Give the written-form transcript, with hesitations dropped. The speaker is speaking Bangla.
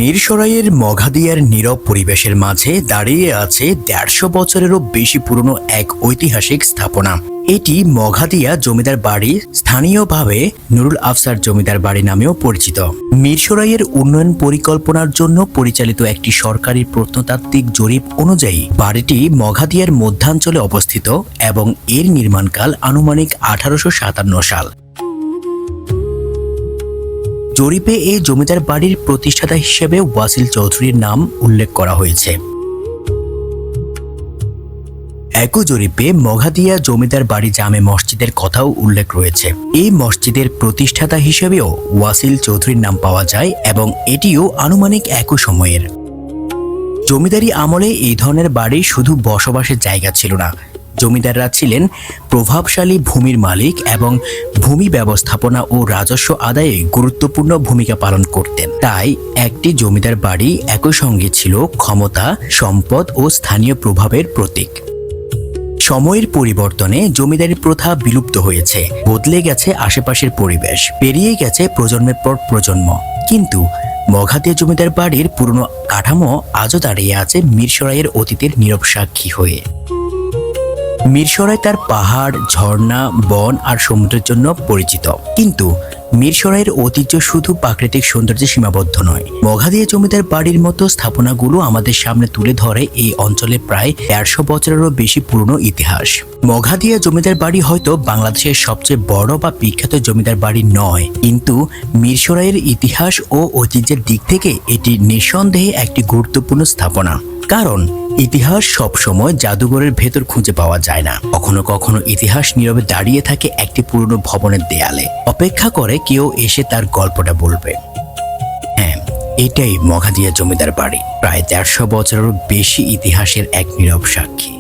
মিরসরাইয়ের মঘাদিয়ার নীরব পরিবেশের মাঝে দাঁড়িয়ে আছে ১৫০ বছরেরও বেশি পুরনো এক ঐতিহাসিক স্থাপনা। এটি মঘাদিয়া জমিদার বাড়ি, স্থানীয়ভাবে নুরুল আফসার জমিদার বাড়ি নামেও পরিচিত। মিরসরাইয়ের উন্নয়ন পরিকল্পনার জন্য পরিচালিত একটি সরকারি প্রত্নতাত্ত্বিক জরিপ অনুযায়ী বাড়িটি মঘাদিয়ার মধ্যাঞ্চলে অবস্থিত এবং এর নির্মাণকাল আনুমানিক ১৮৫৭ সাল। জরিপে এই জমিদার বাড়ির প্রতিষ্ঠাতা হিসেবে ওয়াসিল চৌধুরীর নাম উল্লেখ করা হয়েছে। একই জরিপে মঘাদিয়া জমিদার বাড়ি জামে মসজিদের কথাও উল্লেখ রয়েছে। এই মসজিদের প্রতিষ্ঠাতা হিসেবেও ওয়াসিল চৌধুরীর নাম পাওয়া যায় এবং এটিও আনুমানিক একই সময়ের। জমিদারি আমলে এই ধরনের বাড়ি শুধু বসবাসের জায়গা ছিল না, জমিদাররা ছিলেন প্রভাবশালী ভূমির মালিক এবং ভূমি ব্যবস্থাপনা ও রাজস্ব আদায়ে গুরুত্বপূর্ণ ভূমিকা পালন করতেন। তাই একটি জমিদার বাড়ি একই সঙ্গে ছিল ক্ষমতা, সম্পদ ও স্থানীয় প্রভাবের প্রতীক। সময়ের পরিবর্তনে জমিদারি প্রথা বিলুপ্ত হয়েছে, বদলে গেছে আশেপাশের পরিবেশ, পেরিয়ে গেছে প্রজন্মের পর প্রজন্ম, কিন্তু মঘাদিয়া জমিদার বাড়ির পুরনো কাঠামো আজও দাঁড়িয়ে আছে মিরসরাইয়ের অতীতের নীরব সাক্ষী হয়ে। মিরসরাই তার পাহাড়, ঝর্ণা, বন আর সমুদ্রের জন্য পরিচিত, কিন্তু মিরসরাইয়ের ঐতিহ্য শুধু প্রাকৃতিক সৌন্দর্যে সীমাবদ্ধ নয়। মঘাদিয়া জমিদার বাড়ির মতো স্থাপনাগুলো আমাদের সামনে তুলে ধরে এই অঞ্চলে প্রায় ১৫০ বছরেরও বেশি পুরনো ইতিহাস। মঘাদিয়া জমিদার বাড়ি হয়তো বাংলাদেশের সবচেয়ে বড় বা বিখ্যাত জমিদার বাড়ি নয়, কিন্তু মিরসরাইয়ের ইতিহাস ও ঐতিহ্যের দিক থেকে এটি নিঃসন্দেহে একটি গুরুত্বপূর্ণ স্থাপনা। কারণ ইতিহাস সবসময় জাদুঘরের ভেতর খুঁজে পাওয়া যায় না, কখনো কখনো ইতিহাস নীরবে দাঁড়িয়ে থাকে একটি পুরনো ভবনের দেয়ালে, অপেক্ষা করে কেউ এসে তার গল্পটা বলবে। হ্যাঁ, এটাই মঘাদিয়া জমিদার বাড়ি, প্রায় ১৫০ বছরেরও বেশি ইতিহাসের এক নীরব সাক্ষী।